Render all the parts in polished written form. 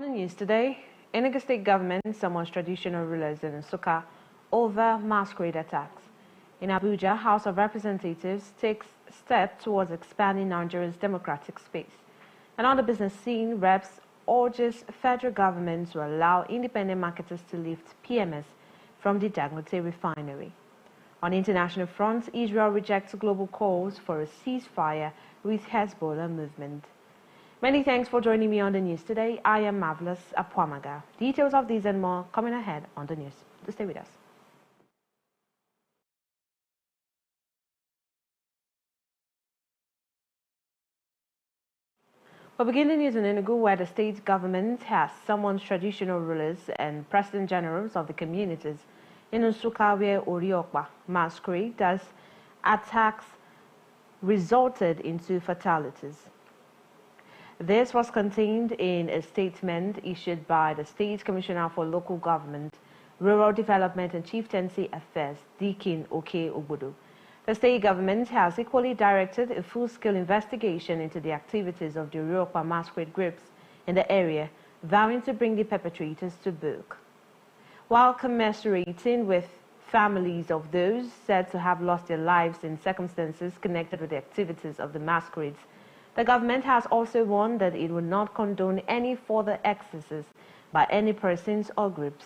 On the news today, Enugu State government summons traditional rulers in Nsukka over masquerade attacks. In Abuja, House of Representatives takes steps towards expanding Nigeria's democratic space. And on the business scene, reps urges federal government to allow independent marketers to lift PMS from the Dangote refinery. On the international front, Israel rejects global calls for a ceasefire with Hezbollah movement. Many thanks for joining me on the news today. I am Marvelous Apwamaga. Details of these and more coming ahead on the news. So stay with us. We'll begin the news in Enugu, where the state government has summoned traditional rulers and president generals of the communities in Nsukka, where Oriokpa masquerade as attacks resulted into fatalities. This was contained in a statement issued by the State Commissioner for Local Government, Rural Development and Chieftaincy Affairs, Dikin Oke Obodo. The state government has equally directed a full-scale investigation into the activities of the Oriokpa masquerade groups in the area, vowing to bring the perpetrators to book. While commiserating with families of those said to have lost their lives in circumstances connected with the activities of the masquerades, the government has also warned that it will not condone any further excesses by any persons or groups.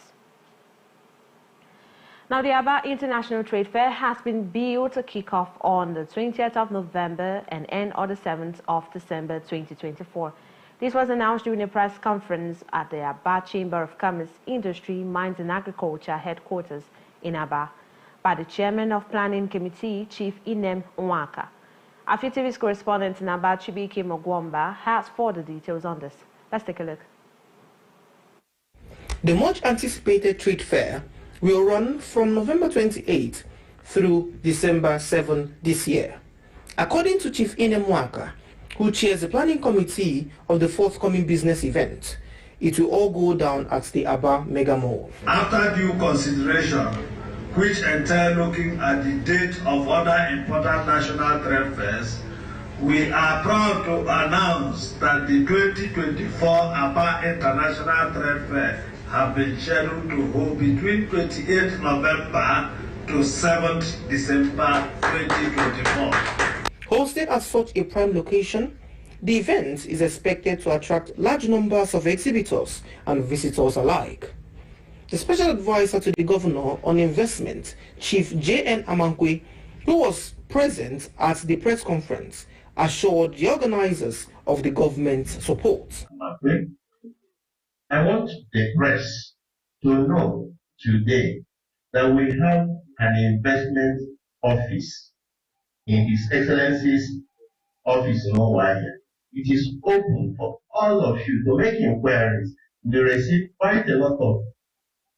Now, the Aba International Trade Fair has been billed to kick off on the 20th of November and end on the 7th of December 2024. This was announced during a press conference at the Aba Chamber of Commerce, Industry, Mines and Agriculture headquarters in Aba by the Chairman of Planning Committee, Chief Inem Nwaka. Afia TV's correspondent in Aba, Chibike Mogwamba, has further details on this. Let's take a look. The much-anticipated trade fair will run from November 28 through December 7 this year. According to Chief Inem Nwaka, who chairs the planning committee of the forthcoming business event, it will all go down at the Aba Mega Mall. After due consideration, which entail looking at the date of other important national trade fairs, we are proud to announce that the 2024 Aba International Trade Fair have been scheduled to hold between 28th November to 7th December 2024. Hosted at such a prime location, the event is expected to attract large numbers of exhibitors and visitors alike. The special advisor to the governor on investment, Chief J.N. Amankwe, who was present at the press conference, assured the organizers of the government's support. I want the press to know today that we have an investment office in His Excellency's office in Hawaii. It is open for all of you to make inquiries. We receive quite a lot of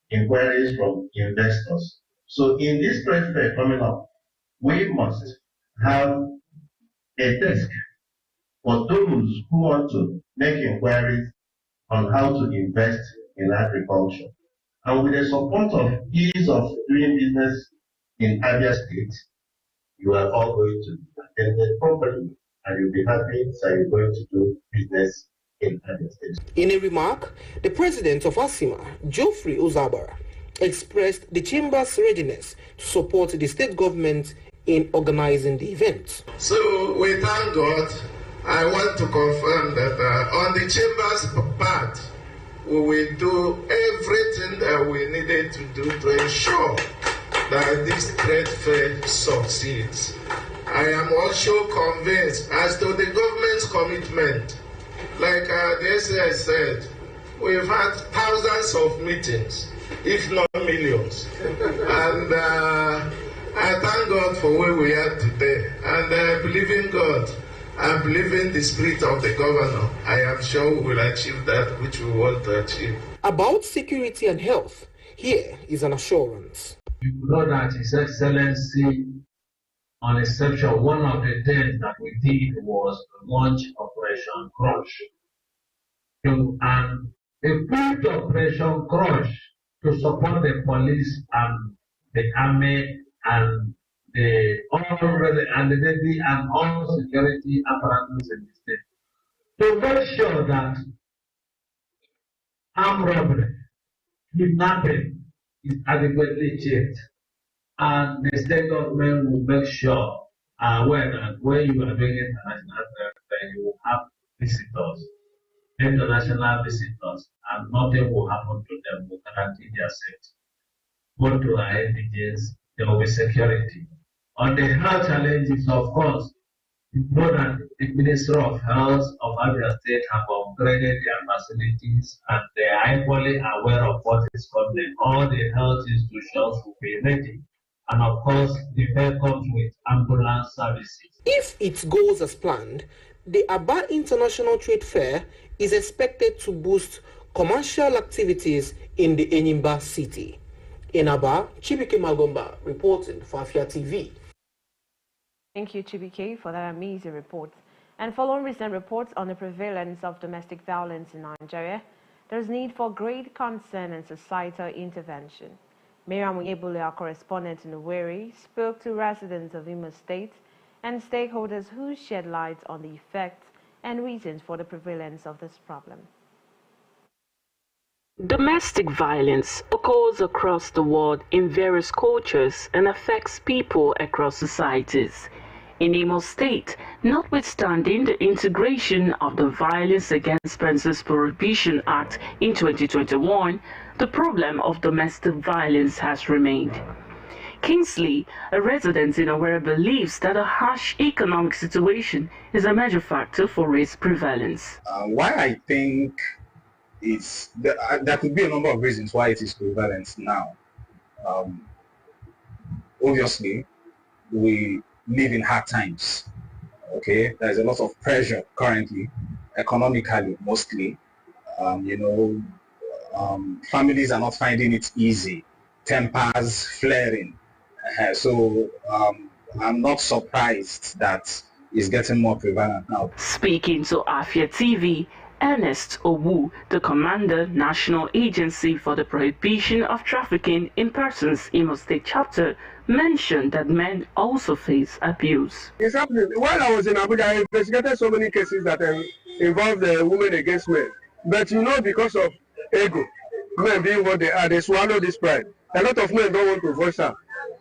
inquiries from investors. So in this trade fair coming up, we must have a desk for those who want to make inquiries on how to invest in agriculture. And with the support of ease of doing business in Abia State, you are all going to be attended properly and you'll be happy that you're going to do business in Abia State. In a remark, the president of ASIMA, Geoffrey Uzabara, expressed the chamber's readiness to support the state government in organizing the event. So we thank God. I want to confirm that on the chamber's part, we will do everything that we needed to do to ensure that this trade fair succeeds. I am also convinced as to the government's commitment. Like the SAS said, we've had thousands of meetings, if not millions. And I thank God for where we are today. And I believe in God. I believe in the spirit of the governor. I am sure we will achieve that which we want to achieve. About security and health, here is an assurance. You know that His Excellency, on exception, one of the things that we did was to launch Operation Crush. And we put Operation Crush to support the police and the army and the Navy and all security apparatus in the state to make sure that armed robbery, kidnapping is adequately checked, and the state government will make sure aware that when you are doing international transfer, you will have visitors, international visitors, and nothing will happen to them. Will guarantee their safety. Go to our NDJs, there will be security. On the health challenges, of course, you know that the Ministry of Health of Abia State have upgraded their facilities, and they are equally aware of what is coming. All the health institutions will be ready. And of course, the fair comes with ambulance services. If it goes as planned, the Aba International Trade Fair is expected to boost commercial activities in the Enyimba city. In Aba, Chibike Magomba reporting for Afia TV. Thank you, Chibike, for that amazing report. And following recent reports on the prevalence of domestic violence in Nigeria, there is need for great concern and societal intervention. Miriam Oyebule, our correspondent in Owerri, spoke to residents of Imo State and stakeholders who shed light on the effects and reasons for the prevalence of this problem. Domestic violence occurs across the world in various cultures and affects people across societies. In Imo State, notwithstanding the integration of the Violence Against Persons Prohibition Act in 2021, the problem of domestic violence has remained. Kingsley, a resident in Owerri, believes that a harsh economic situation is a major factor for its prevalence. Why I think there could be a number of reasons why it is prevalent now. Obviously, we live in hard times. Okay, there's a lot of pressure currently, economically mostly. Families are not finding it easy. Tempers flaring. So I'm not surprised that it's getting more prevalent now. Speaking to Afia TV, Ernest Owu, the Commander, National Agency for the Prohibition of Trafficking in Persons, Imo State Chapter, mentioned that men also face abuse. It's happening. While I was in Abuja, I investigated so many cases that involved women against men. But because of ego, men being what they are, they swallow this pride. A lot of men don't want to voice out.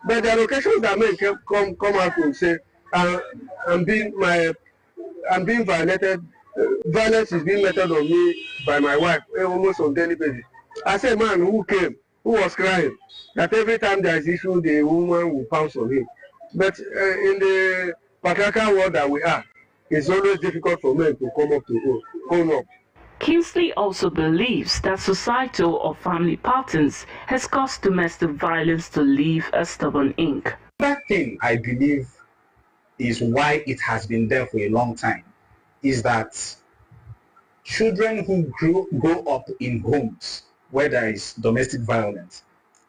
But there are occasions that men come out and say, I'm being violated. Violence is being meted on me by my wife almost on daily basis. I said, man who came, who was crying, that every time there is issue, the woman will pounce on him. But in the patriarchal world that we are, it's always difficult for men to come up to own up. Kingsley also believes that societal or family patterns has caused domestic violence to leave a stubborn ink. That thing, I believe, is why it has been there for a long time, is that children who grow up in homes where there is domestic violence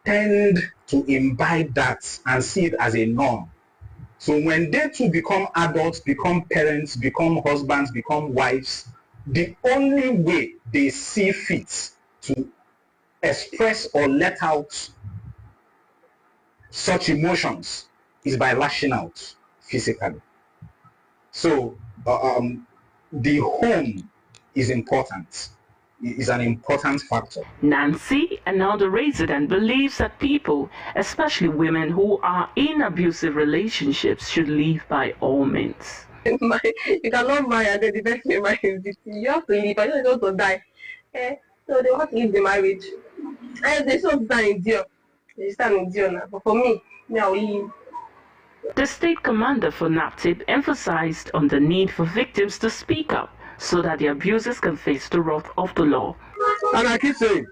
tend to imbibe that and see it as a norm. So when they too become adults, become parents, become husbands, become wives, the only way they see fit to express or let out such emotions is by lashing out physically. So the home is important. It is an important factor. Nancy, another resident, believes that people, especially women who are in abusive relationships, should leave by all means. You cannot marry and then the next day marry is you have to leave. I don't want to die. So they want to leave the marriage. And they still stand in jail. They stand in jail now. But for me, I will leave. The state commander for NAPTIP emphasized on the need for victims to speak up so that the abusers can face the wrath of the law. And I keep saying,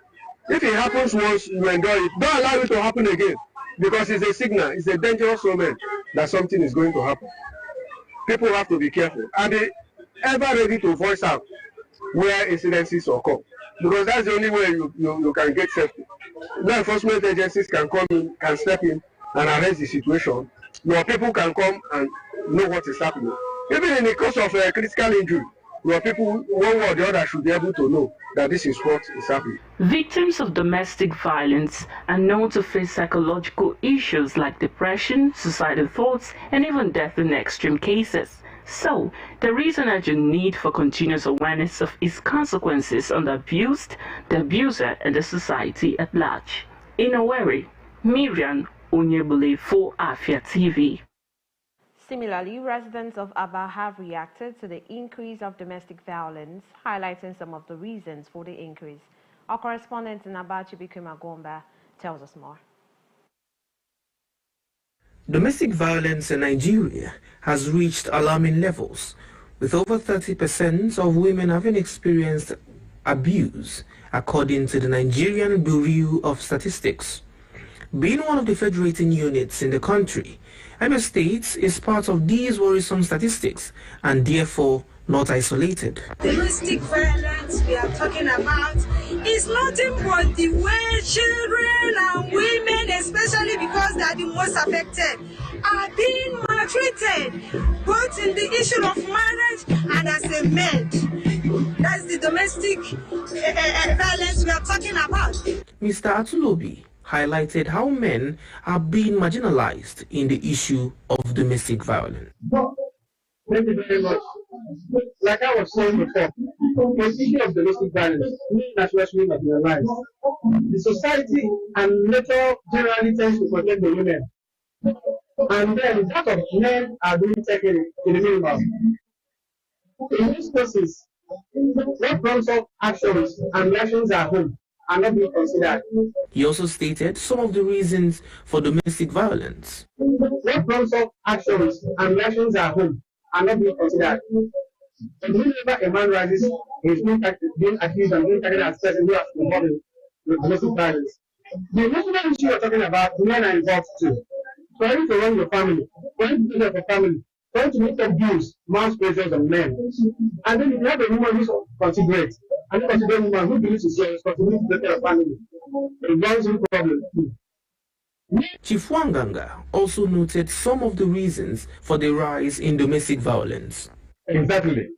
if it happens once, you enjoy it. Don't allow it to happen again, because it's a signal, it's a dangerous moment that something is going to happen. People have to be careful and be ever ready to voice out where incidences occur, because that's the only way you can get safety. Law enforcement agencies can come in, can step in and arrest the situation. Your people can come and know what is happening. Even in the case of a critical injury, your people, one way or the other, should be able to know that this is what is happening. Victims of domestic violence are known to face psychological issues like depression, suicidal thoughts, and even death in extreme cases. So, there is an urgent need for continuous awareness of its consequences on the abused, the abuser, and the society at large. In Owerri, Miriam Onyebule for Afia TV. Similarly, residents of Aba have reacted to the increase of domestic violence, highlighting some of the reasons for the increase. Our correspondent in Aba, Chibike Magomba, tells us more. Domestic violence in Nigeria has reached alarming levels, with over 30% of women having experienced abuse, according to the Nigerian Bureau of Statistics. Being one of the federating units in the country, Abia State is part of these worrisome statistics and therefore not isolated. Domestic violence we are talking about is nothing but the way children and women, especially because they are the most affected, are being maltreated, both in the issue of marriage and as a maid. That's the domestic violence we are talking about. Mr. Atulobi highlighted how men are being marginalized in the issue of domestic violence. Thank you very much. Like I was saying before, the issue of domestic violence, men as well as women marginalized. The society and nature generally tends to protect the women. And then that of men are being taken to the minimum. In these cases, what comes up actions and reactions at home are not being considered. He also stated some of the reasons for domestic violence. What comes up actions and reactions at home are not being considered. Whenever a man rises, he is being accused and being targeted as a person who has been involved in domestic violence. The emotional issue you're talking about, men are involved too. Trying to run your family, trying to take care of your family, trying to meet up bills, man's pressures on men. And then if you have a woman who's considerate, and you consider a woman who believes it's your responsibility to take care of family, it's a problem too. Chief Wanganga also noted some of the reasons for the rise in domestic violence. Exactly.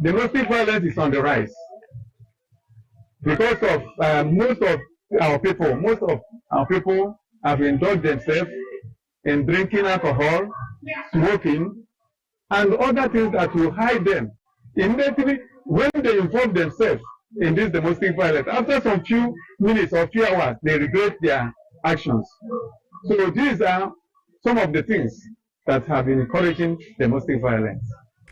Domestic violence is on the rise because of most of our people have indulged themselves in drinking alcohol, smoking, and other things that will hide them. Immediately, when they involve themselves in this domestic violence, after some few minutes or few hours, they regret their actions. So these are some of the things that have been encouraging domestic violence.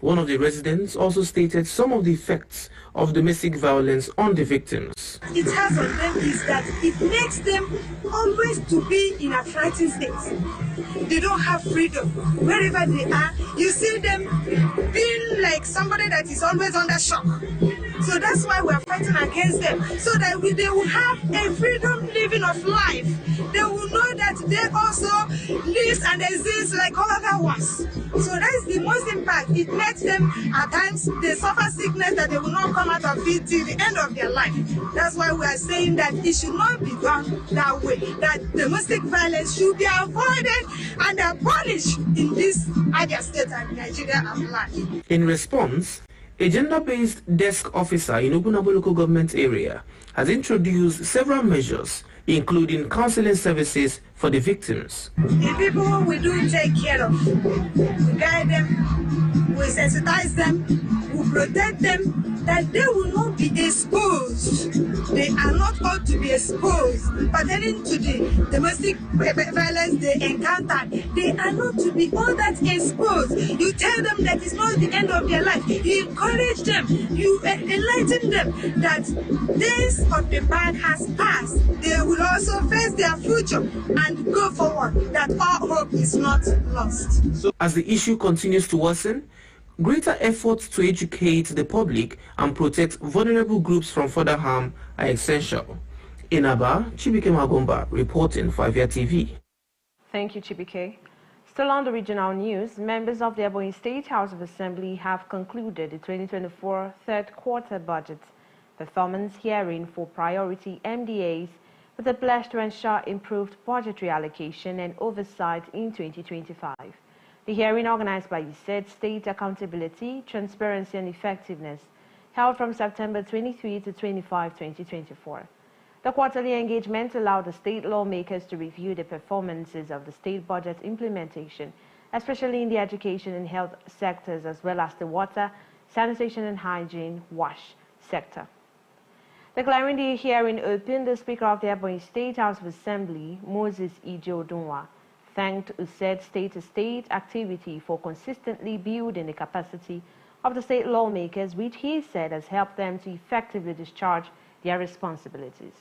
One of the residents also stated some of the effects of domestic violence on the victims. It has on them is that it makes them always to be in a frightened state. They don't have freedom. Wherever they are, you see them being like somebody that is always under shock. So that's why we are fighting against them, so that they will have a freedom living of life. They will know that they also live and exist like all other ones. So that's the most impact. It makes them, at times, they suffer sickness that they will not come out of it till the end of their life. That's why we are saying that it should not be done that way. That domestic violence should be avoided and abolished in this Abia State and Nigeria at large. In response, a gender-based desk officer in Ogunabo local government area has introduced several measures, including counseling services for the victims. The people we do take care of, we guide them, we sensitize them, we protect them, that they will not be exposed. They are not ought to be exposed pertaining to the domestic violence they encounter. They are not to be all that exposed. You tell them that it's not the end of their life. You encourage them. You enlighten them that days of the bad has passed. They will also face their future and go forward. That all hope is not lost. So, as the issue continues to worsen, greater efforts to educate the public and protect vulnerable groups from further harm are essential. In Aba, Chibike Magomba reporting for Avia TV. Thank you, Chibike. Still on the regional news, members of the Ebonyi State House of Assembly have concluded the 2024 third quarter budget performance hearing for priority MDAs with a pledge to ensure improved budgetary allocation and oversight in 2025. The hearing, organized by the said State Accountability, Transparency and Effectiveness, held from September 23 to 25, 2024. The quarterly engagement allowed the state lawmakers to review the performances of the state budget implementation especially in the education and health sectors, as well as the water, sanitation and hygiene, WASH sector. Declaring the hearing open, the Speaker of the Ebonyi State House of Assembly, Moses Ijo Dunwa, thanked USAID state-to-state activity for consistently building the capacity of the state lawmakers, which he said has helped them to effectively discharge their responsibilities.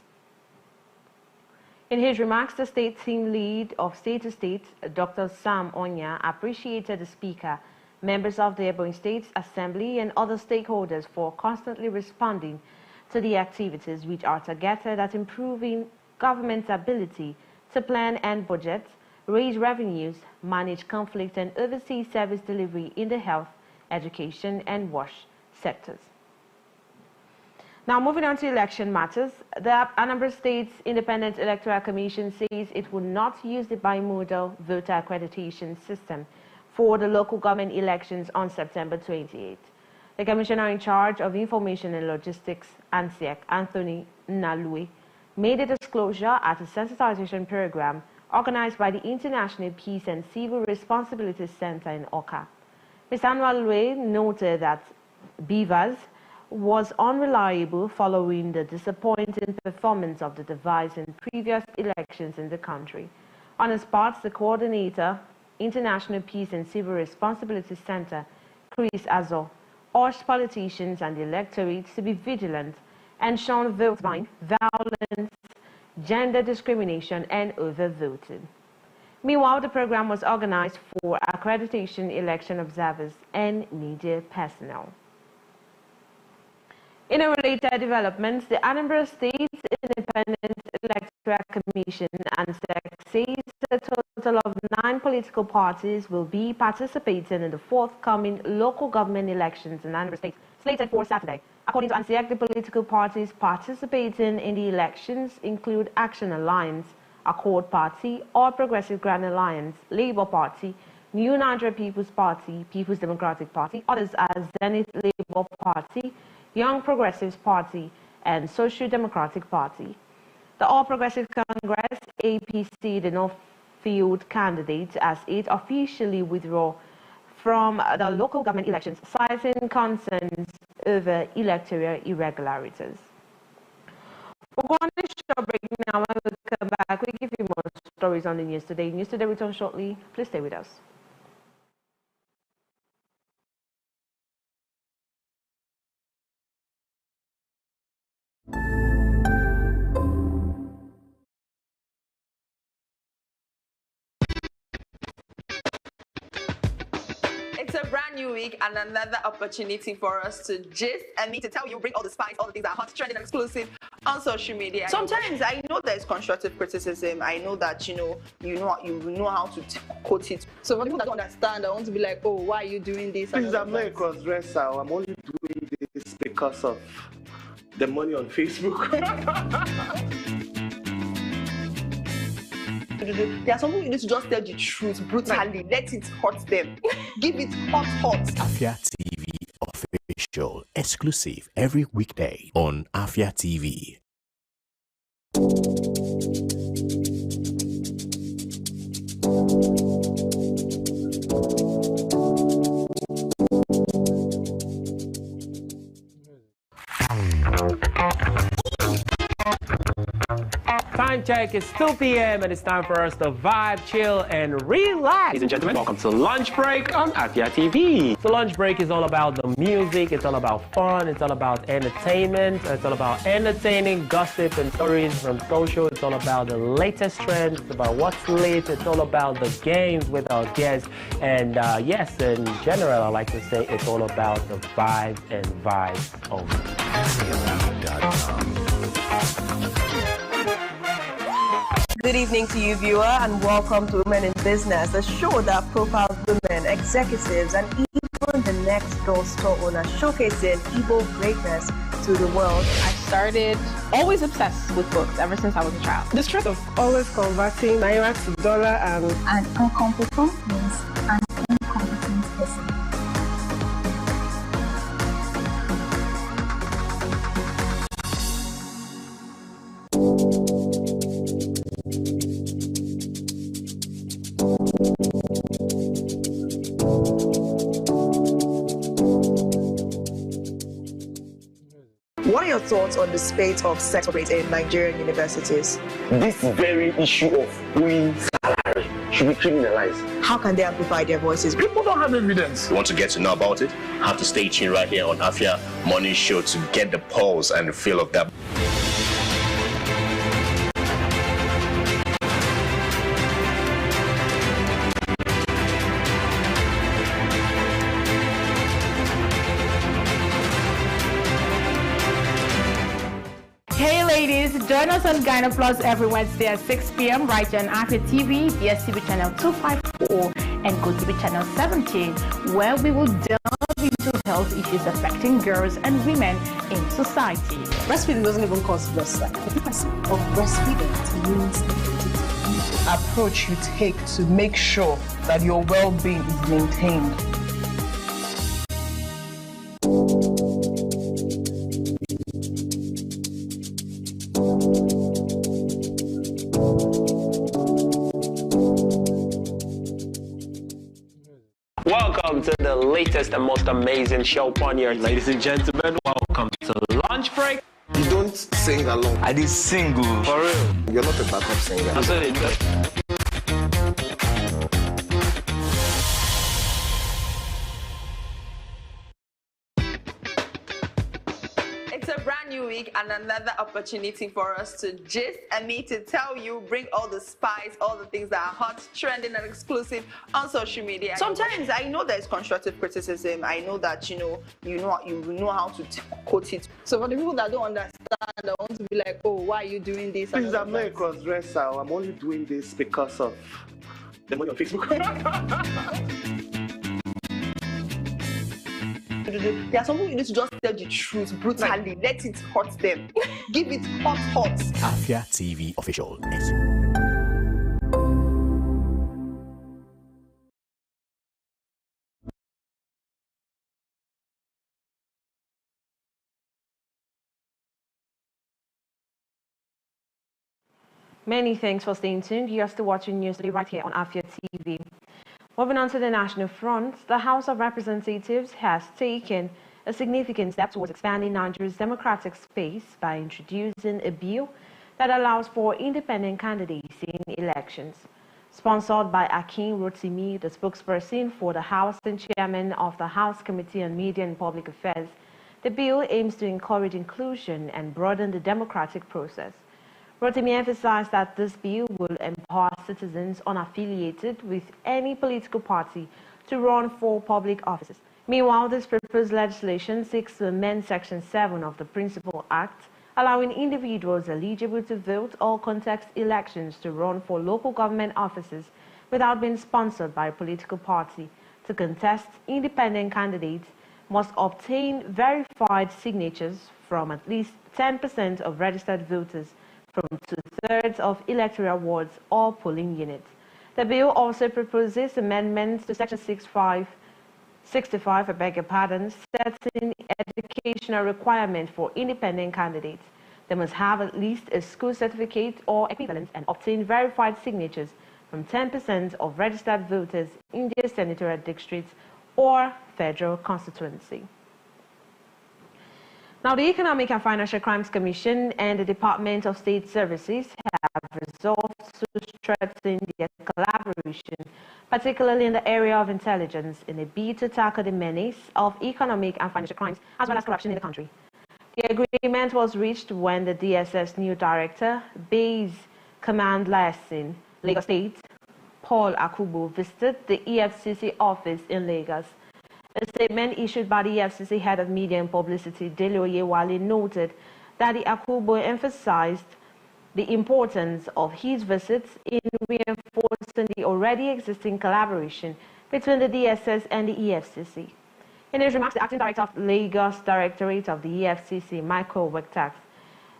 In his remarks, the state team lead of State-to-State, Dr. Sam Onya, appreciated the Speaker, members of the Ebonyi State Assembly and other stakeholders for constantly responding to the activities which are targeted at improving government's ability to plan and budget, raise revenues, manage conflict and oversee service delivery in the health, education and WASH sectors. Now, moving on to election matters, the Anambra State's Independent Electoral Commission says it will not use the bimodal voter accreditation system for the local government elections on September 28. The Commissioner in charge of Information and Logistics, ANSEC, Anthony Nalue, made a disclosure at a sensitization program organized by the International Peace and Civil Responsibility Center in Oka. Mr. Nalue noted that BVAS was unreliable following the disappointing performance of the device in previous elections in the country. On his part, the coordinator, International Peace and Civil Responsibility Center, Chris Azo, urged politicians and the electorate to be vigilant and shun vote buying, violence, gender discrimination, and overvoting. Meanwhile, the program was organized for accreditation election observers and media personnel. In a related development, the Anambra State Independent Electoral Commission (ANSEC) says a total of 9 political parties will be participating in the forthcoming local government elections in Anambra State, slated for Saturday. According to ANSEC, the political parties participating in the elections include Action Alliance, Accord Party, All Progressive Grand Alliance, Labour Party, New Nigeria People's Party, People's Democratic Party, others as Zenith Labour Party, Young Progressives Party, and Social Democratic Party. The All Progressive Congress, APC, the Northfield candidate, as it officially withdraw from the local government elections, citing concerns over electoral irregularities. We're going to short break now. When we come back, we give you more stories on the News Today. News Today returns shortly. Please stay with us. It's a brand new week and another opportunity for us to gist and me to tell you, bring all the spice, all the things that are hot, trending, and exclusive on social media. Sometimes I know there's constructive criticism. I know that you know how to quote it. So for people that don't understand, I want to be like, oh, why are you doing this? Please, I'm not a cross-dresser. I'm only doing this because of the money on Facebook. There are some people you need to just tell the truth brutally. Let it hurt them. Give it hot. Afia TV official, exclusive every weekday on Afia TV. Time check, it's 2 p.m. and it's time for us to vibe, chill, and relax. Ladies and gentlemen, welcome to Lunch Break on Afia TV. So Lunch Break is all about the music, it's all about fun, it's all about entertainment, it's all about entertaining gossip and stories from social, it's all about the latest trends, it's about what's lit, it's all about the games with our guests, and yes, in general, I like to say it's all about the vibe and vibes only. Good evening to you, viewer, and welcome to Women in Business, the show that profiles women, executives, and even the next door store owner, showcasing Igbo greatness to the world. I started always obsessed with books ever since I was a child. The stress of always converting naira to dollar and an incompetent means an incompetent person. thoughts on the spate of sex operators in Nigerian universities? This very issue of owing salary should be criminalized. How can they amplify their voices? People don't have evidence. Want to get to know about it? Have to stay tuned right here on Afia Morning Show to get the pulse and the feel of that. Hey ladies, join us on Gyna Plus every Wednesday at 6 p.m. right here on Afia TV, DSTV channel 254 and GoTV channel 17, where we will delve into health issues affecting girls and women in society. Breastfeeding doesn't even cause breast cancer. The difference of breastfeeding means the approach you take to make sure that your well-being is maintained. Welcome to the latest and most amazing show on your ladies and gentlemen. Welcome to Lunch Break. You don't sing along. I did single. For real. You're not a backup singer. I'm saying it. It's a brand new week and another opportunity for us to gist and me to tell you, bring all the spice, all the things that are hot, trending and exclusive on social media. Sometimes I know there's constructive criticism. I know that you know how to quote it. So for the people that don't understand, I want to be like, oh, why are you doing this? Please, I'm not a cross-dresser. I'm only doing this because of the money on Facebook. There are some people you need to just tell the truth brutally. Let it hurt them. Give it hot. Afia TV official. Many thanks for staying tuned. You are still watching News Today right here on Afia TV. Moving on to the national front, the House of Representatives has taken a significant step towards expanding Nigeria's democratic space by introducing a bill that allows for independent candidates in elections. Sponsored by Akin Rotimi, the spokesperson for the House and chairman of the House Committee on Media and Public Affairs, the bill aims to encourage inclusion and broaden the democratic process. Rotimi emphasized that this bill will empower citizens unaffiliated with any political party to run for public offices. Meanwhile, this proposed legislation seeks to amend Section 7 of the Principal Act, allowing individuals eligible to vote or contest elections to run for local government offices without being sponsored by a political party. To contest, independent candidates must obtain verified signatures from at least 10% of registered voters from 2/3 of electoral wards or polling units. The bill also proposes amendments to Section 65, setting educational requirement for independent candidates. They must have at least a school certificate or equivalent and obtain verified signatures from 10% of registered voters in their senatorial districts or federal constituency. Now, the Economic and Financial Crimes Commission and the Department of State Services have resolved to strengthen their collaboration, particularly in the area of intelligence, in a bid to tackle the menace of economic and financial crimes as well as corruption in the country. The agreement was reached when the DSS new director, Base Command Liaison, Lagos State, Paul Akubo, visited the EFCC office in Lagos. A statement issued by the EFCC head of media and publicity, Dele Oyewale, noted that the Akubo emphasized the importance of his visits in reinforcing the already existing collaboration between the DSS and the EFCC. In his remarks, the acting director of Lagos Directorate of the EFCC, Michael Wektax,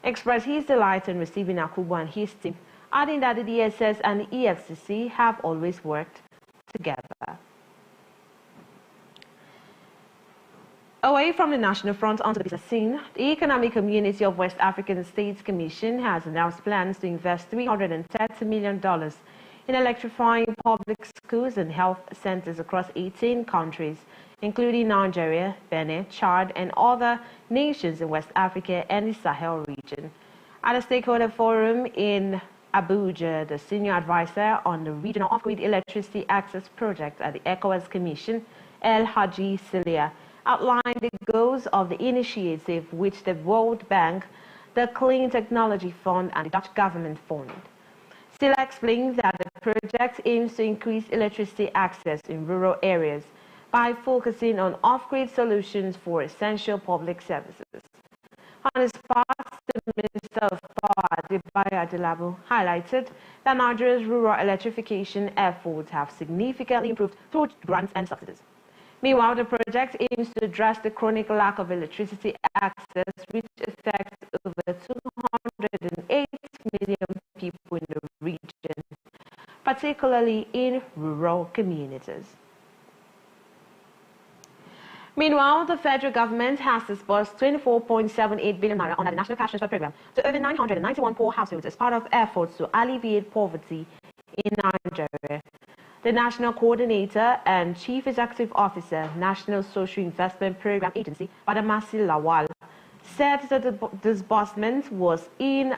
expressed his delight in receiving Akubo and his team, adding that the DSS and the EFCC have always worked together. Away from the national front onto the business scene, the Economic Community of West African States Commission has announced plans to invest $330 million in electrifying public schools and health centers across 18 countries including Nigeria, Benin, Chad, and other nations in West Africa and the Sahel region. At a stakeholder forum in Abuja, the senior advisor on the regional off-grid electricity access project at the ECOWAS Commission, El Haji Silia, outlined the goals of the initiative, which the World Bank, the Clean Technology Fund, and the Dutch government funded. Silia explained that the project aims to increase electricity access in rural areas by focusing on off-grid solutions for essential public services. On his part, the Minister of Power, Adebayo Adelabu, highlighted that Nigeria's rural electrification efforts have significantly improved through grants and subsidies. Meanwhile, the project aims to address the chronic lack of electricity access, which affects over 208 million people in the region, particularly in rural communities. Meanwhile, the federal government has disbursed 24.78 billion naira under the National Cash Transfer Program to over 991 poor households as part of efforts to alleviate poverty in Nigeria. The National Coordinator and Chief Executive Officer, National Social Investment Program Agency, Badamasi Lawal, said that the disbursement was in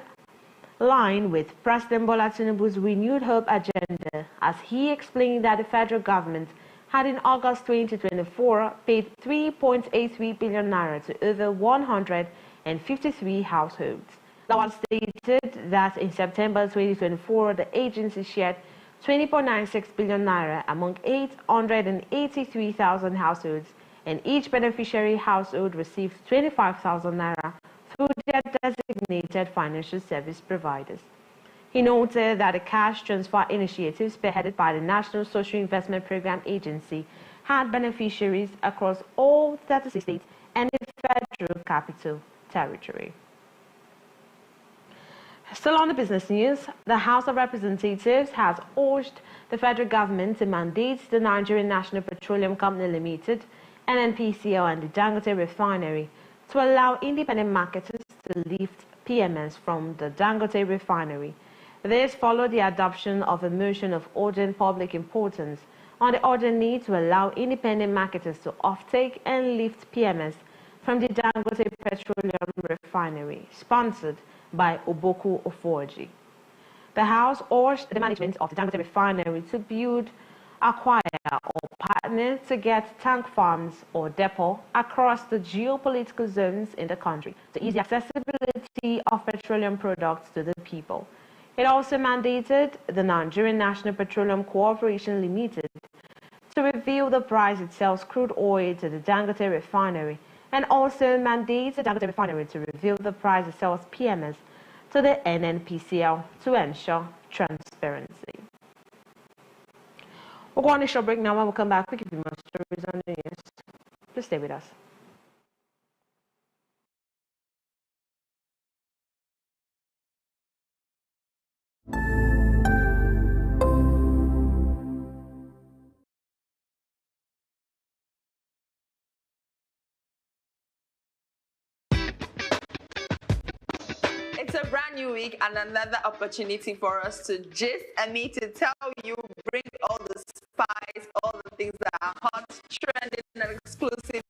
line with President Bola Tinubu's renewed hope agenda, as he explained that the federal government had in August 2024 paid 3.83 billion naira to over 153 households. Lawal stated that in September 2024, the agency shared 20.96 billion naira among 883,000 households, and each beneficiary household received 25,000 naira through their designated financial service providers. He noted that the cash transfer initiative spearheaded by the National Social Investment Program Agency had beneficiaries across all 36 states and the Federal Capital Territory. Still on the business news, the House of Representatives has urged the federal government to mandate the Nigerian National Petroleum Company Limited, NNPCL, and the Dangote Refinery to allow independent marketers to lift PMS from the Dangote Refinery. This followed the adoption of a motion of urgent public importance on the urgent need to allow independent marketers to offtake and lift PMS from the Dangote Petroleum Refinery, sponsored by Oboku Oforji. The House urged the management of the Dangote Refinery to build, acquire, or partner to get tank farms or depot across the geopolitical zones in the country to ease the accessibility of petroleum products to the people. It also mandated the Nigerian National Petroleum Corporation Limited to reveal the price it sells crude oil to the Dangote Refinery, and also mandates the Dangote Refinery to reveal the price it sells PMS to the NNPCL to ensure transparency. We'll go on a short break now. When we come back, we give you more stories on the news. Please stay with us. It's a brand new week and another opportunity for us to gist and me to tell you, bring all the spice, all the things that are hot, trending, and exclusive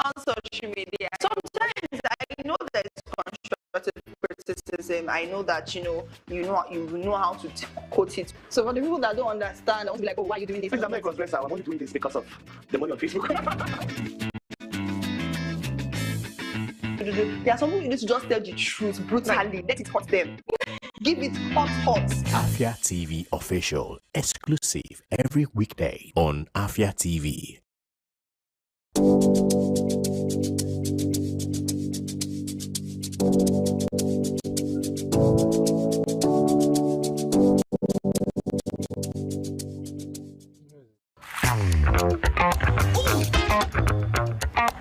on social media. Sometimes I know there's constructive criticism. I know that you know how to quote it. So for the people that don't understand, I want to be like, oh, why are you doing this? I'm not conspiracy. I'm only doing this because of the money on Facebook. There are some people you need to just tell the truth brutally. Let it hurt them. Give it hot. Afia TV official, exclusive every weekday on Afia TV.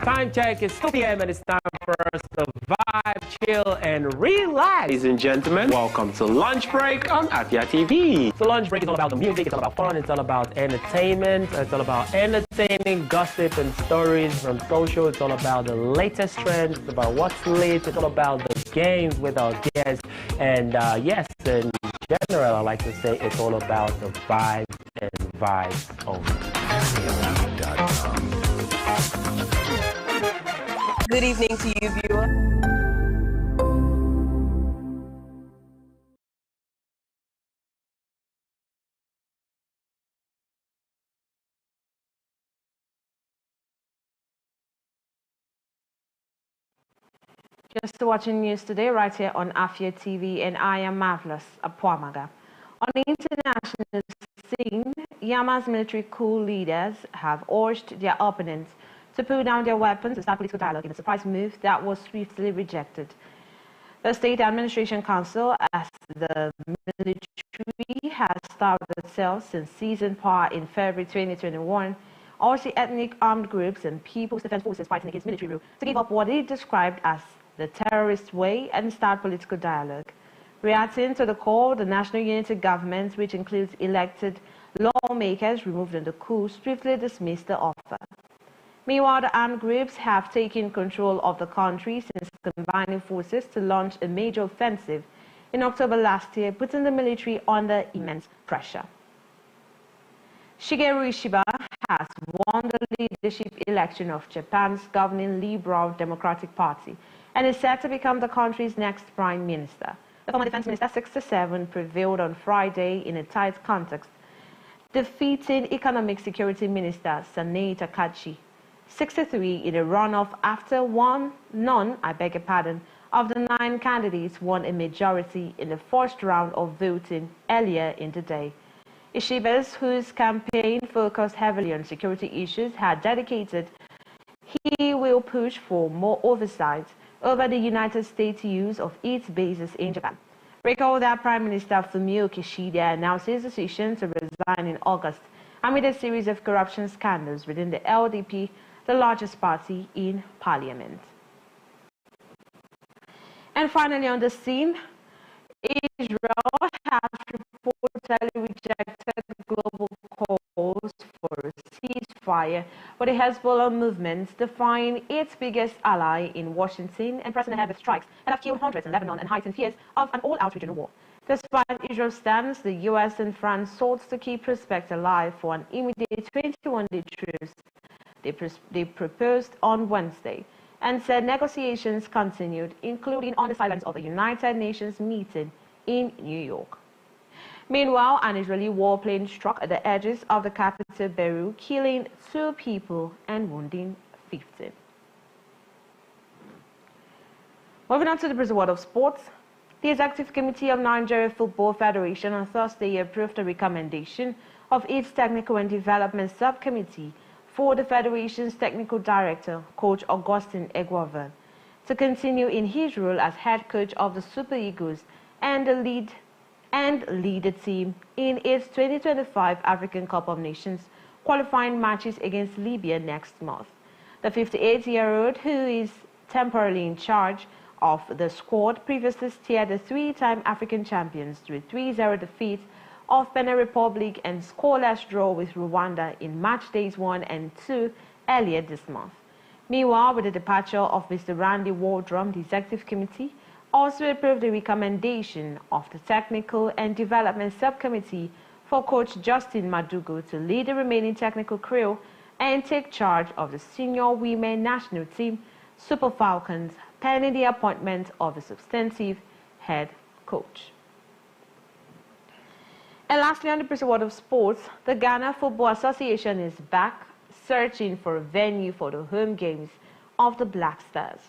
Time check, it's 2 p.m. and it's time for us to vibe, chill, and relax. Ladies and gentlemen, welcome to Lunch Break on Afia TV. So Lunch Break is all about the music, it's all about fun, it's all about entertainment, it's all about entertaining, gossip, and stories from social. It's all about the latest trends, it's about what's lit, it's all about the games with our guests. And yes, in general, I like to say it's all about the vibes and vibes only. Good evening to you, viewer. Just watching news today right here on Afia TV, and I am Marvelous Apwamaga. On the international scene, Yama's military coup leaders have urged their opponents to put down their weapons and start political dialogue in a surprise move that was swiftly rejected. The State Administration Council, as the military has started itself since seizing power in February 2021, urged the ethnic armed groups and People's Defense Forces fighting against military rule to give up what it described as the terrorist way and start political dialogue. Reacting to the call, the National Unity Government, which includes elected lawmakers removed in the coup, swiftly dismissed the offer. Meanwhile, the armed groups have taken control of the country since combining forces to launch a major offensive in October last year, putting the military under immense pressure. Shigeru Ishiba has won the leadership election of Japan's governing Liberal Democratic Party and is set to become the country's next prime minister. The former defense minister, 67, prevailed on Friday in a tight context, defeating economic security minister Sanae Takachi, 63, in a runoff after none of the 9 candidates won a majority in the first round of voting earlier in the day. Ishiba's, whose campaign focused heavily on security issues, had dedicated he will push for more oversight over the United States' use of its bases in Japan. Recall that Prime Minister Fumio Kishida announced his decision to resign in August amid a series of corruption scandals within the LDP, the largest party in parliament. And finally on the scene, Israel has reportedly rejected global calls for a ceasefire, with the Hezbollah movement defying its biggest ally in Washington and pressing ahead with strikes that have killed hundreds in Lebanon and heightened fears of an all-out regional war. Despite Israel's stance, the U.S. and France sought to keep prospects alive for an immediate 21-day truce they proposed on Wednesday, and said negotiations continued, including on the silence of a United Nations meeting in New York. Meanwhile, an Israeli warplane struck at the edges of the capital Beirut, killing 2 people and wounding 15. Moving on to the Brazil World of Sports, the Executive Committee of Nigeria Football Federation on Thursday approved a recommendation of its Technical and Development Subcommittee for the Federation's Technical Director, Coach Augustine Eguavoen, to continue in his role as head coach of the Super Eagles and lead the team in its 2025 African Cup of Nations qualifying matches against Libya next month. The 58-year-old, who is temporarily in charge of the squad, previously steered the 3-time African champions to a 3-0 defeat of Benin Republic and scoreless draw with Rwanda in match days 1 and 2 earlier this month. Meanwhile, with the departure of Mr. Randy Waldrum, the Executive Committee also approved the recommendation of the Technical and Development Subcommittee for Coach Justin Madugu to lead the remaining technical crew and take charge of the senior women national team, Super Falcons, pending the appointment of a substantive head coach. And lastly, on the Brazil World of Sports, the Ghana Football Association is back searching for a venue for the home games of the Black Stars.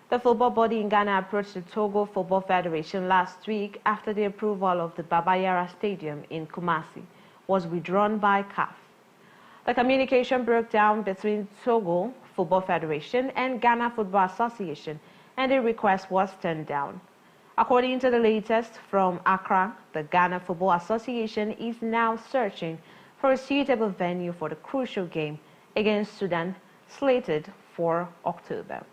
The football body in Ghana approached the Togo Football Federation last week after the approval of the Baba Yara Stadium in Kumasi was withdrawn by CAF. The communication broke down between Togo Football Federation and Ghana Football Association, and the request was turned down. According to the latest from Accra, the Ghana Football Association is now searching for a suitable venue for the crucial game against Sudan, slated for October.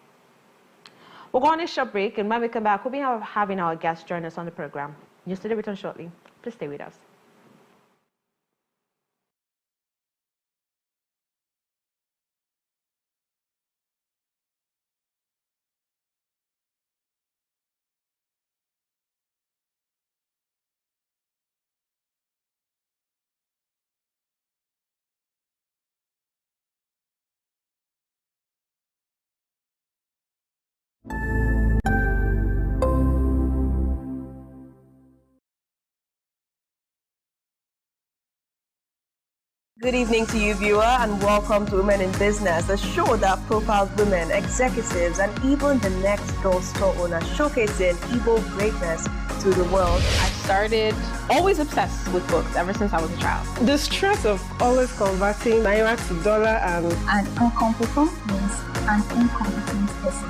We're going on a short break, and when we come back, we'll be having our guests join us on the program. News Today return shortly. Please stay with us. Good evening to you, viewer, and welcome to Women in Business, a show that profiles women, executives, and even the next door store owners, showcasing Igbo greatness to the world. I started always obsessed with books ever since I was a child. The stress of always converting naira to dollar and An incompetent means an incompetent person.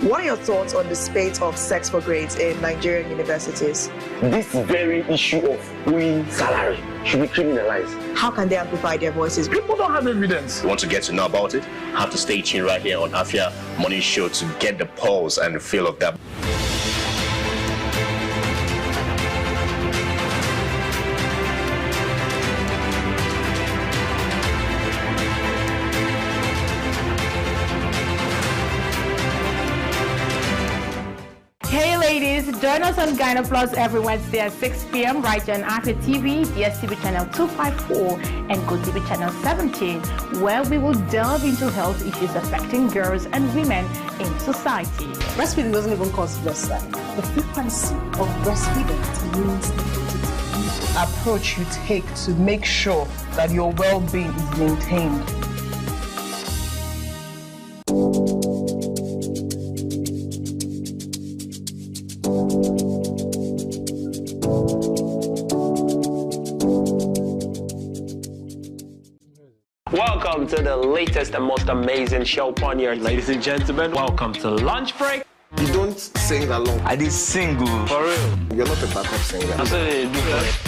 What are your thoughts on the spate of sex for grades in Nigerian universities? This very issue of owing salary should be criminalized. How can they amplify their voices? People don't have evidence. Want to get to know about it? Have to stay tuned right here on Afia Morning Show to get the pulse and the feel of that. Hey ladies, join us on Gyno Plus every Wednesday at 6 p.m. right here on Afia TV, DSTV channel 254 and GoTV channel 17, where we will delve into health issues affecting girls and women in society. Breastfeeding doesn't even cause breast size. The frequency of breastfeeding means the approach you take to make sure that your well-being is maintained. Welcome to the latest and most amazing show upon here, ladies and gentlemen. Welcome to Lunch Break. You don't sing along. I did single. For real. You're not a backup singer. That's what they do for it.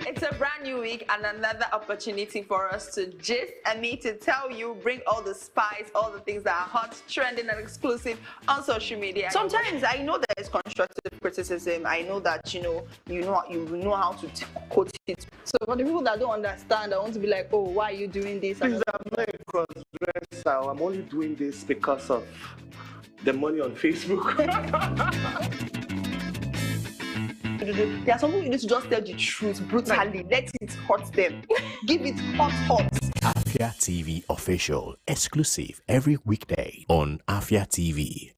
It's a brand new week and another opportunity for us to gist and me to tell you, bring all the spice, all the things that are hot, trending, and exclusive on social media. Sometimes I know there is constructive criticism. I know that you know how to quote it. So for the people that don't understand, I want to be like, oh, why are you doing this? Please, I'm not a cross-dresser. I'm only doing this because of the money on Facebook. There are some people you need to just tell the truth brutally. Let it hurt them. Give it hot. Afia TV official, exclusive every weekday on Afia TV.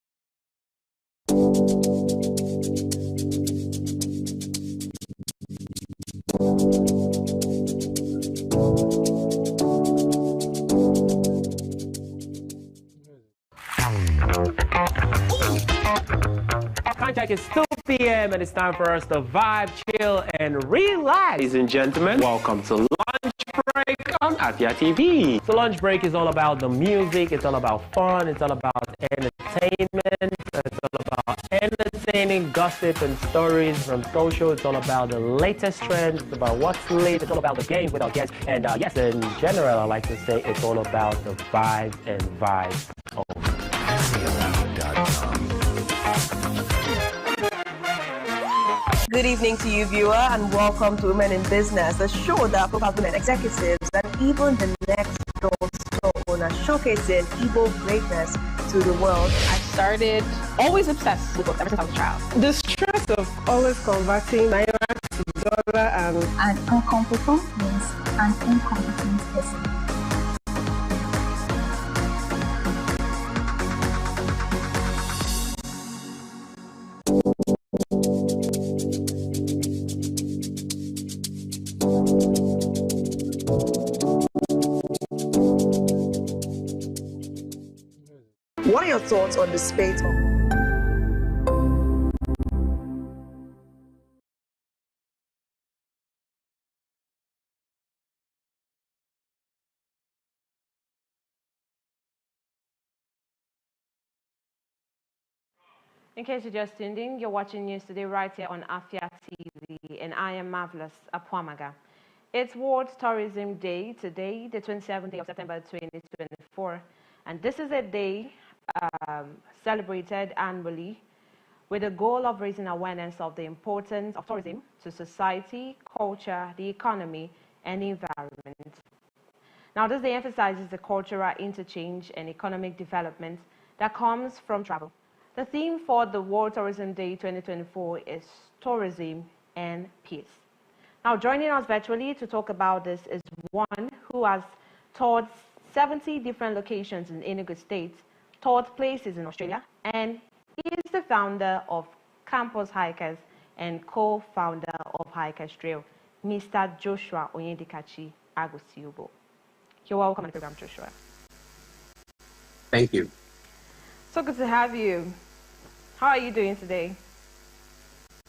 Time check is 2 p.m. and it's time for us to vibe, chill, and relax. Ladies and gentlemen, welcome to Lunch Break on Afia TV. So Lunch Break is all about the music, it's all about fun, it's all about entertainment, it's all about entertaining gossip and stories from social, it's all about the latest trends, it's about what's lit, it's all about the game with our guests. And yes, in general, I like to say it's all about the vibes and vibes only. Good evening to you, viewer, and welcome to Women in Business, a show that profiles women, executives, and even the next door store owners, showcasing Igbo greatness to the world. I started always obsessed with books ever since I was a child. the stress of always converting naira to dollar and An incompetent means an incompetent person. What are your thoughts on the spate of In case you're just tuned in, you're watching News Today right here on Afia TV, and I am Marvelous Apwamaga. It's World Tourism Day today, the 27th day of September 2024, and this is a day celebrated annually with the goal of raising awareness of the importance of tourism to society, culture, the economy, and the environment. Now, this day emphasizes the cultural interchange and economic development that comes from travel. The theme for the World Tourism Day 2024 is tourism and peace. Now, joining us virtually to talk about this is one who has toured 70 different locations in Enugu State, toured places in Australia, and is the founder of Campus Hikers and co-founder of Hikers Trail, Mr. Joshua Onyedikachi Agusiobo. You're welcome to the program, Joshua. Thank you. So good to have you. How are you doing today?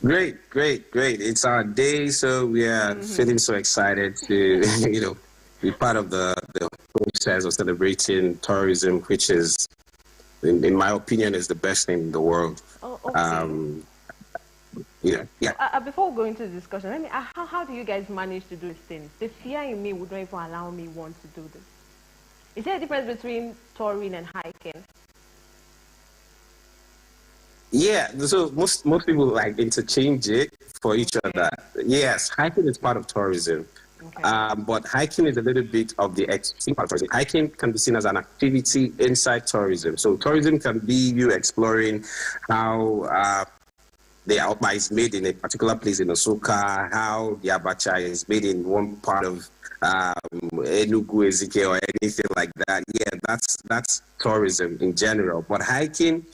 Great. It's our day, so we are feeling so excited to, be part of the process of celebrating tourism, which is, in my opinion, is the best thing in the world. Oh, okay. Yeah. Before we go into the discussion, how do you guys manage to do these things? The fear in me would not even allow me want to do this. Is there a difference between touring and hiking? Yeah, so most people like interchange it for each other. Yes, hiking is part of tourism. Okay. But hiking is a little bit of the extreme part of tourism. Hiking can be seen as an activity inside tourism. So tourism can be you exploring how the abacha is made in a particular place in Osaka, how the abacha is made in one part of Enugu, Ezike, or anything like that. Yeah, that's tourism in general. But hiking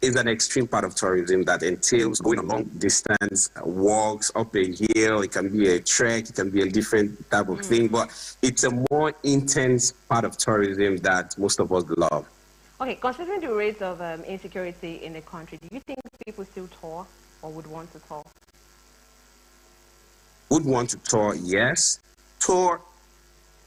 is an extreme part of tourism that entails going a long distance, walks up a hill. It can be a trek, it can be a different type of thing, but it's a more intense part of tourism that most of us love. Okay, considering the rate of insecurity in the country, do you think people still tour or would want to tour? Would want to tour, yes. Tour,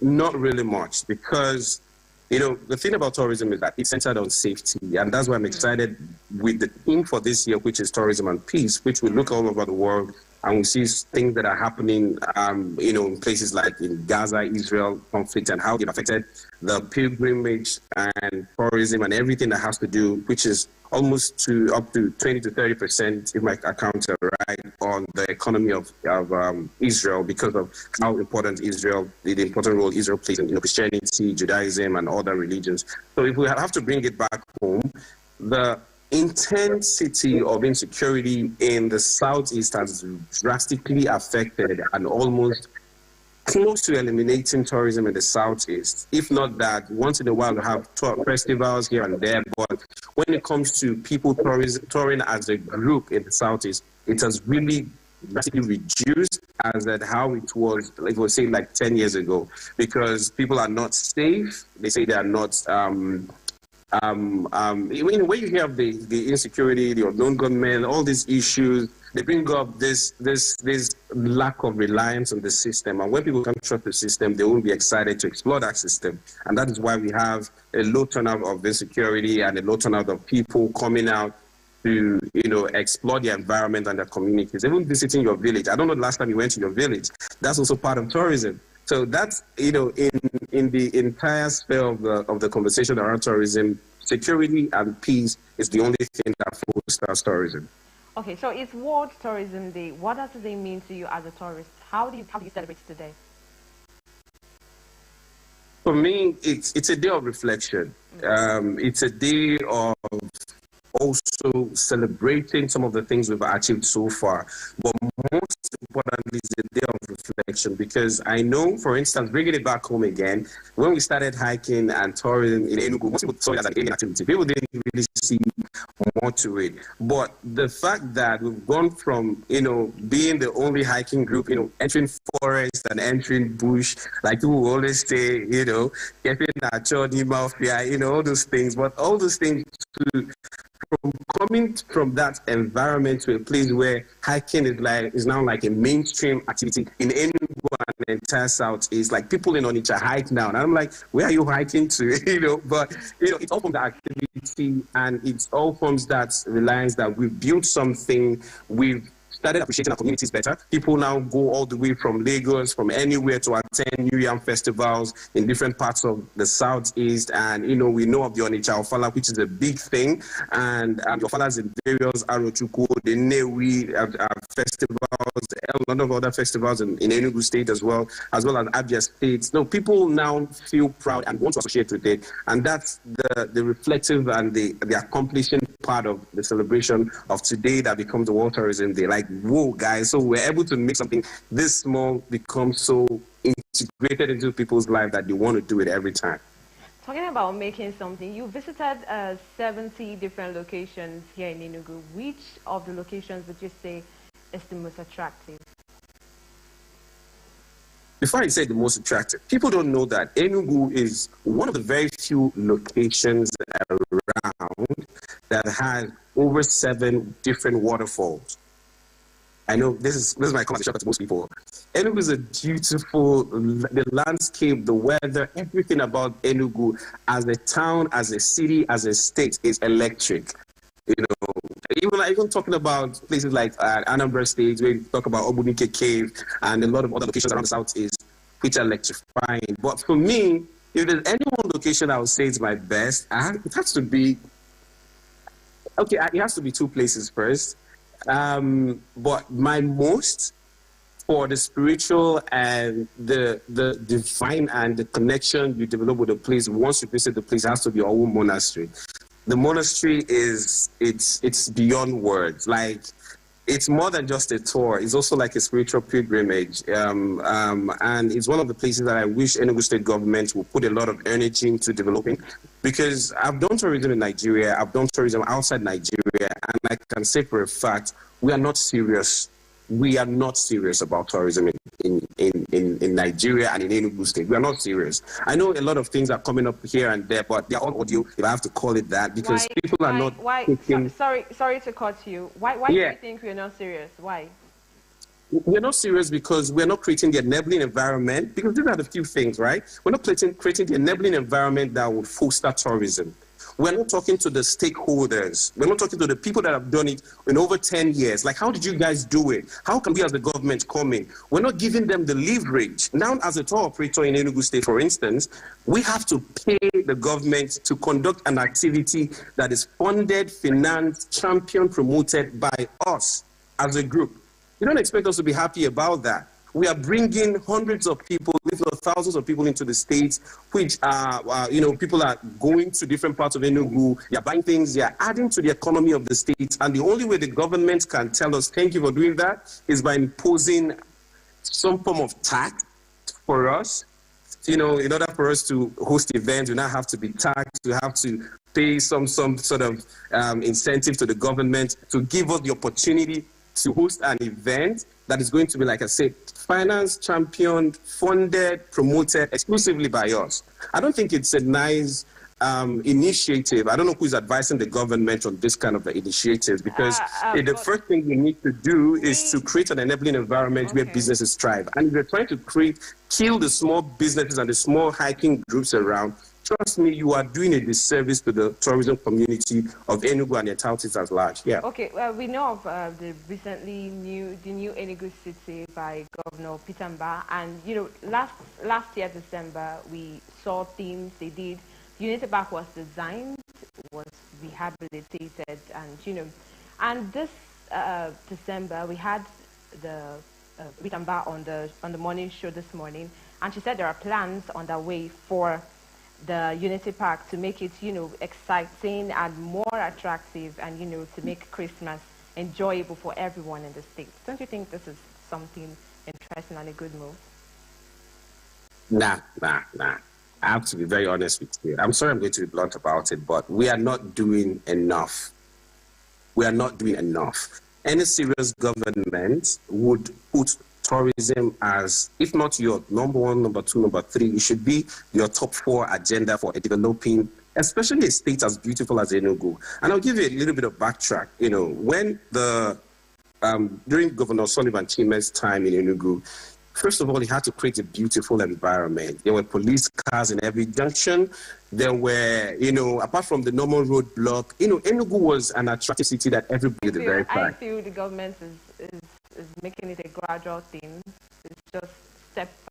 not really much, because the thing about tourism is that it's centered on safety, and that's why I'm excited with the theme for this year, which is tourism and peace, which we look all over the world and we see things that are happening, in places like in Gaza, Israel conflict, and how it affected the pilgrimage and tourism and everything that has to do, which is almost up to 20 to 30%, if my accounts are right, on the economy of Israel, because of how important the important role Israel plays in Christianity, Judaism, and other religions. So if we have to bring it back home, the intensity of insecurity in the Southeast has drastically affected and almost close to eliminating tourism in the Southeast. If not that, once in a while we have tour festivals here and there, but when it comes to people touring as a group in the Southeast, it has really drastically reduced as at how it was, say, like 10 years ago, because people are not safe. They say they are not when you hear of the insecurity, the unknown gunmen, all these issues, they bring up this lack of reliance on the system. And when people can't trust the system, they won't be excited to explore that system. And that is why we have a low turnout of insecurity and a low turnout of people coming out to, explore the environment and their communities. Even visiting your village. I don't know the last time you went to your village. That's also part of tourism. So that's, in the entire sphere of the conversation around tourism, security and peace is the only thing that fosters tourism. Okay, so it's World Tourism Day. What does it mean to you as a tourist? How do you celebrate today? For me, it's a day of reflection. It's a day of also celebrating some of the things we've achieved so far. But most importantly, it's a day of reflection, because I know, for instance, bringing it back home again, when we started hiking and touring in Enugu, most people saw it as an alien activity. People didn't really see more to it. But the fact that we've gone from, being the only hiking group, entering forest and entering bush, like people always say, getting a chodi mafia, all those things. But all those things from coming from that environment to a place where hiking is now like a mainstream activity in Enugu and the entire Southeast, like people in Onitsha hike now, and I'm like, where are you hiking to? But it's all from the activity, and it's all from that reliance that we've built something, we've started appreciating our communities better. People now go all the way from Lagos, from anywhere to attend New Yam festivals in different parts of the Southeast. And, you know, we know of the Onitsha Ofala, which is a big thing. And the Ofalas in various Arochukwu, the Newi festivals, a lot of other festivals in Enugu State as well as Abia State. So people now feel proud and want to associate with it. And that's the reflective and the accomplishing part of the celebration of today that becomes the World Tourism Day. Like, whoa, guys, so we're able to make something this small become so integrated into people's life that they want to do it every time. Talking about making something, you visited 70 different locations here in Enugu. Which of the locations would you say is the most attractive? Before I say the most attractive, people don't know that Enugu is one of the very few locations around that has over 7 different waterfalls. I know this is my conversation to most people. Enugu is a beautiful, the landscape, the weather, everything about Enugu as a town, as a city, as a state is electric. You know, even talking about places like Anambra State, where we talk about Obunike Cave and a lot of other locations around the south is which are electrifying. But for me, if there's any one location I would say is my best, it has to be, okay, it has to be 2 places first. But my most, for the spiritual and the divine and the connection you develop with the place, once you visit the place, it has to be Owu Monastery. The monastery it's beyond words. Like, it's more than just a tour. It's also like a spiritual pilgrimage. And it's one of the places that I wish Enugu State government will put a lot of energy into developing. Because I've done tourism in Nigeria, I've done tourism outside Nigeria, and I can say for a fact, we are not serious. We are not serious about tourism in Nigeria and in Enugu State. We are not serious. I know a lot of things are coming up here and there, but they're all audio, if I have to call it that, because people are not thinking... Sorry to cut you. Why do you think we're not serious? Why? We're not serious because we're not creating the enabling environment, because these are the few things, right? We're not creating the enabling environment that would foster tourism. We're not talking to the stakeholders. We're not talking to the people that have done it in over 10 years. Like, how did you guys do it? How can we as the government come in? We're not giving them the leverage. Now, as a tour operator in Enugu State, for instance, we have to pay the government to conduct an activity that is funded, financed, championed, promoted by us as a group. You don't expect us to be happy about that. We are bringing hundreds of people, if not thousands of people into the States, which are, you know, people are going to different parts of Enugu, they are buying things, they are adding to the economy of the States. And the only way the government can tell us, thank you for doing that, is by imposing some form of tax for us. You know, in order for us to host events, we now have to be taxed, we have to pay some sort of incentive to the government to give us the opportunity to host an event that is going to be, like I said, financed, championed, funded, promoted exclusively by us. I don't think it's a nice initiative. I don't know who's advising the government on this kind of initiatives, because the first thing we need to do is to create an enabling environment where businesses thrive. And if we're trying to kill the small businesses and the small hiking groups around, trust me, you are doing a disservice to the tourism community of Enugu and the Tautis at large. Yeah. Okay, well, we know of the new Enugu City by Governor Peter Mbah, and you know, last year December we saw themes they did. Unity Park was designed, was rehabilitated, and you know, and this December we had the Peter Mbah on the morning show this morning, and she said there are plans on the way for the Unity Park to make it, you know, exciting and more attractive, and you know, to make Christmas enjoyable for everyone in the state. Don't you think this is something interesting and a good move? Nah. I have to be very honest with you. I'm sorry I'm going to be blunt about it, but we are not doing enough. We are not doing enough. Any serious government would put tourism as, if not your number 1, number 2, number 3, it should be your top 4 agenda for a developing, especially a state as beautiful as Enugu. And I'll give you a little bit of backtrack. You know, when during Governor Sullivan Chime's time in Enugu, first of all, he had to create a beautiful environment. There were police cars in every junction. There were, you know, apart from the normal roadblock, you know, Enugu was an attractive city that everybody was very proud. I feel the government is is making it a gradual thing. It's just step